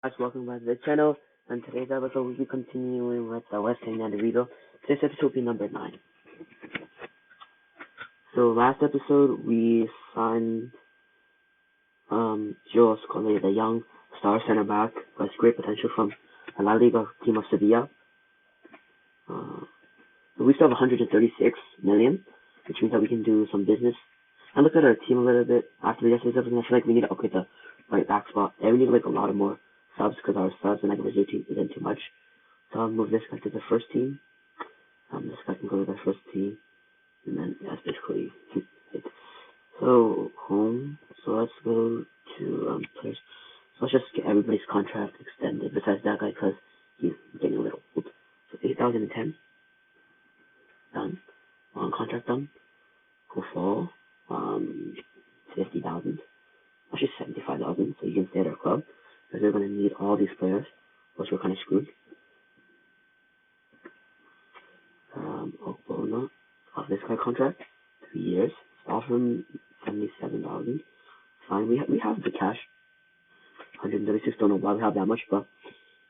Guys, welcome back to the channel. And today's episode we'll be continuing with the West Ham and Rigo. Today's episode will be number 9. So last episode we signed Joe Scolari, the young star center back with great potential from the La Liga team of Sevilla. We still have 136 million, which means that we can do some business. I looked at our team a little bit after yesterday's episode, and I feel like we need to upgrade the right back spot. And we need like a lot of more subs because our subs and like reserve team isn't too much. So I'll move this guy to the first team. This guy can go to the first team, and then that's basically it. So home. So let's go to players. So let's just get everybody's contract extended besides that guy because he's getting a little old. So 8,010 done. On contract done. Kufal, 50,000. Actually 75,000. So you can stay at our club because we're going to need all these players, which we're kind of screwed. Okbona, off this guy contract, 3 years. Offer him 77,000. Fine, we have the cash. 136. Don't know why we have that much, but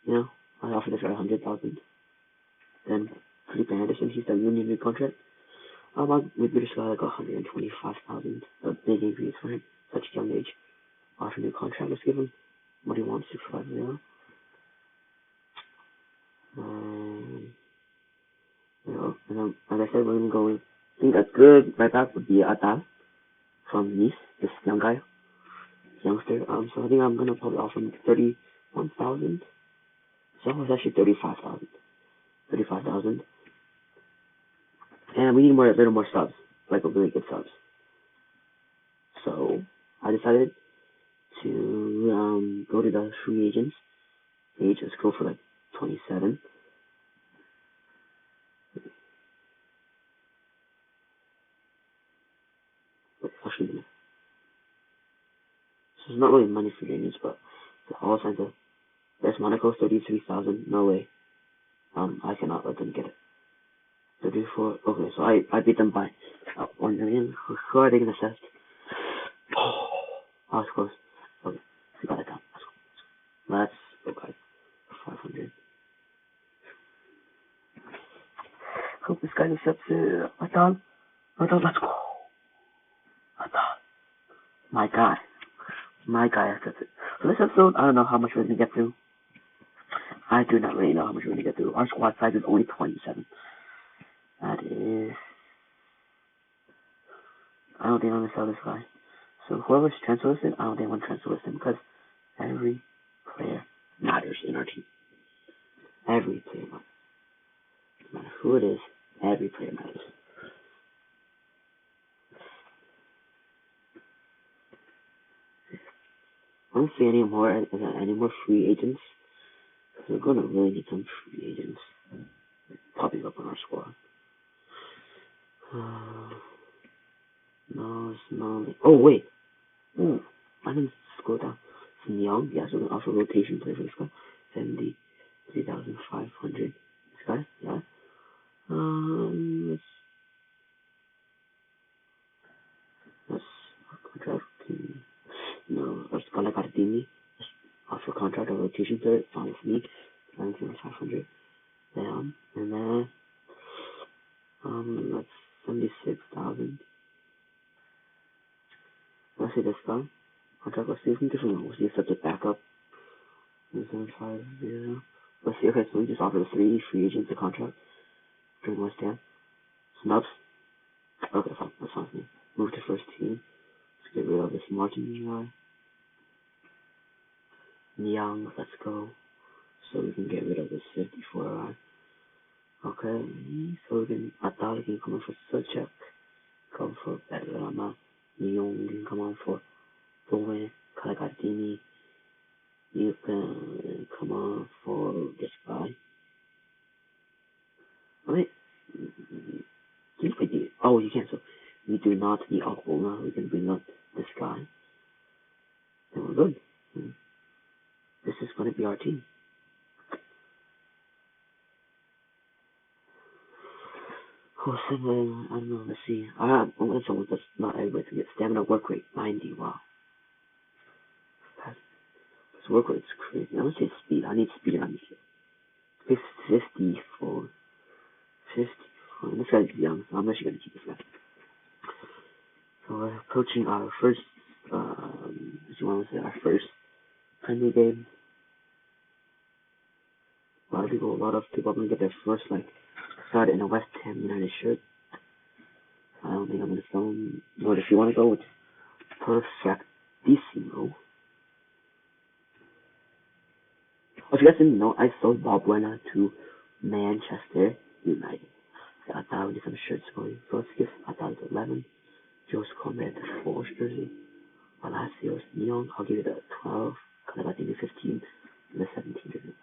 you know, I offer this guy 100,000. Then Felipe Anderson, he's the union contract. Maybe just got like 125,000. A big increase for him. Such a young age. Offer new contract. Let's give him what he wants. 650. And then, as I said, we're gonna go. I think a good right back would be Atal from Nice. This young guy, youngster. So I think I'm gonna probably offer him 31,000. So it's actually 35,000. 35,000. And we need a little more subs, like a really good subs. So I decided to go to the free agents. Age is go for like 27. Actually, so it's not really money for agents, but all signs of there's Monaco 33,000. No way. I cannot let them get it. 34. Okay, so I beat them by 1 million. Who are they gonna assess? Oh, I was close. Okay, we got it down. Let's go, guys. 500. Hope this guy accepts it. Atal, let's go. Atal. My guy accepts it. So this episode, I don't know how much we're gonna get through. I do not really know how much we're gonna get through. Our squad size is only 27. That is. I don't think I'm gonna sell this guy. So whoever's transfer listed, I don't think I want to transfer list him because every player matters in our team. Every player matters. No matter who it is, every player matters. I don't see any more free agents. Because we're gonna really need some free agents popping up on our squad. No. Oh wait. Ooh, I didn't scroll down. Some young, yeah, so we can offer rotation play for this guy. 73,500. This guy, yeah. Let's contract. No, let's call it Gardini. Offer contract or rotation player. Fine with me. 19,500. Down. And then, that's 76,000. Let's see this guy. Contract, let's see if we can get some. We'll see if that's a backup. 750. Let's see. Okay, so we just offered 3 free agents a contract during West Ham. Snubs. Okay, fine. That's fine with me. Move to first team. Let's get rid of this Martin guy. Young, let's go. So we can get rid of this 54 guy. Okay, so we can. Atal can come on for Suchek. Come for Berlama. Young can come on for Bowen. Kalagardini. You can come on for this guy. Wait. Oh, you can't. So we do not need Okbona. We can bring up this guy. And we're good. This is going to be our team. Oh, I don't know. Let's see. I'm going to someone that's not everybody to get stamina work rate 90. Wow. His work rate's crazy. I'm gonna say speed. I need speed on this shit. He's 54. 54. This guy's young, so I'm actually gonna keep this guy. So we're approaching our first, if you want to say our first friendly game. A lot of people are gonna get their first like start in a West Ham United shirt. I don't think I'm gonna sell them. But if you want to go with Perfectissimo. If you guys didn't know, I sold Balbuena to Manchester United. I thought we did some shirts for you. First gift, I thought it was 11. Jose Conrad, the 4 jersey. Palacios Neon, I'll give you the 12. Because I got the 15 and the 17 jersey.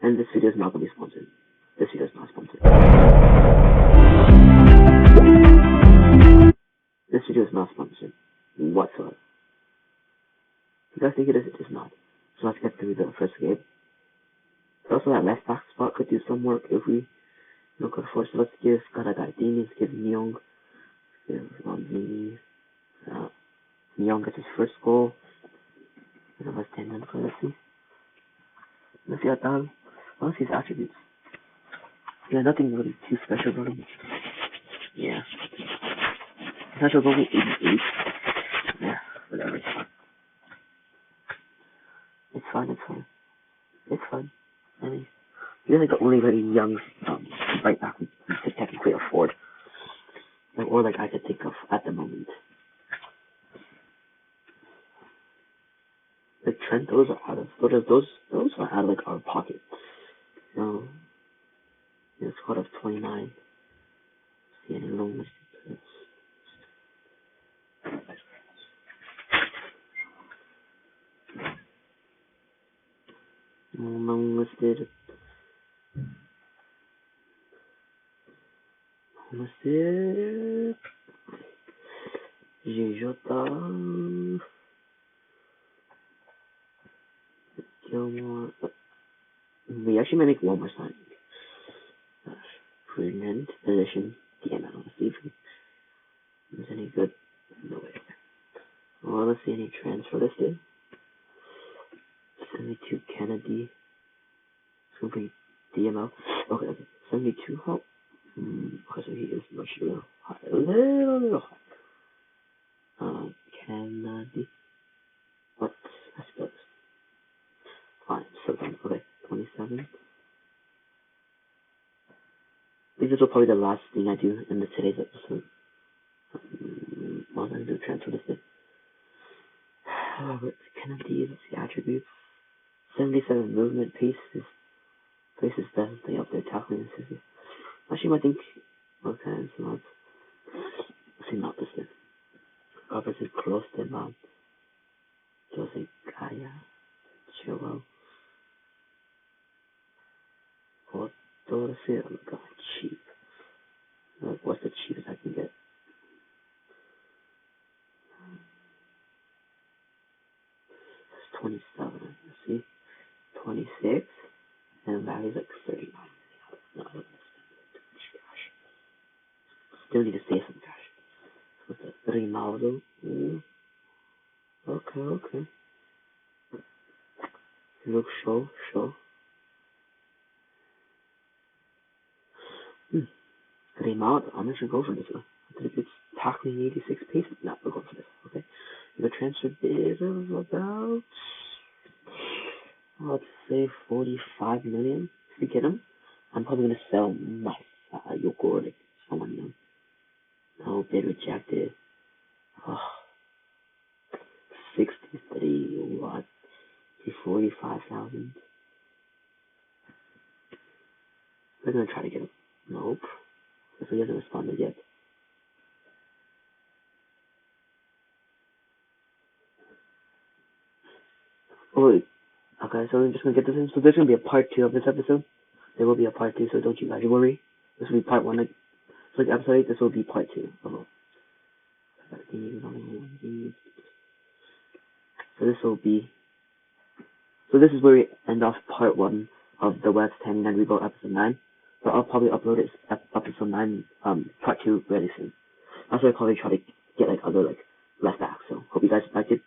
And this video is not going to be sponsored. This video is not sponsored. This video is not sponsored whatsoever. If you guys think it is, it is not. So let's get through the first game. Also, that left back spot could do some work if we could afford. So let's give Gardini, let's give Nyong, give Lanzini. Nyong gets his first goal. And then let's stand on for let's see. Let's see how down. Let's see his attributes. Yeah, nothing really too special about him. Yeah. His natural goal is 88. Yeah, whatever. It's fine. It's fine. I mean, he's like the only really young right back we could technically afford. Or like I could think of at the moment. Like Trent, those are out of like our pocket. No. It's squad of 29. See any loans? Unlisted. Jota. Gilmore. We actually might make one more sign. Prudent position. DML. Let's see if there's any good. No way. Well, let's see any transfer listed. 72 Kennedy. It's gonna be DML. Okay. 72 help. Okay, so he is much little high. A little high. Kennedy. What? I suppose. Fine. So then, okay. 27. I think this will probably be the last thing I do in today's episode. I'm gonna do transfer listed. Robert Kennedy, let's see attributes. 77 movement, pace is definitely up there, tackling and actually, I think, okay, so let's see, not listed. Robertson close to Mount. Jose Gaya, Chilwell. Let's look cheap. Like, what's the cheapest I can get? It's 27, let's see. 26, and value's like 39. No, I don't want to spend too much cash. Still need to save some cash. What's that? Ronaldo? Okay. Look, show. Ronaldo, I'm actually going for this one. I think it's tackling 86 pace. No, we're going for this. Okay. The transfer bid is about, let's say 45 million. If we get him, I'm probably gonna sell my Yoko like someone young. No, bid rejected. 63, what? 45,000. We're gonna try to get him. Nope. If he hasn't responded yet. Oh wait. Okay, so I'm just gonna get this in. So there's gonna be a part 2 of this episode. There will be a part 2, so don't you guys worry. This will be part 1. Like episode 8, this will be part 2. Oh. So this is where we end off part 1 of the West Ham United Rebuild episode 9. But I'll probably upload it episode 9, part 2 really soon. Also, I'll probably try to get like other like left backs. So hope you guys liked it.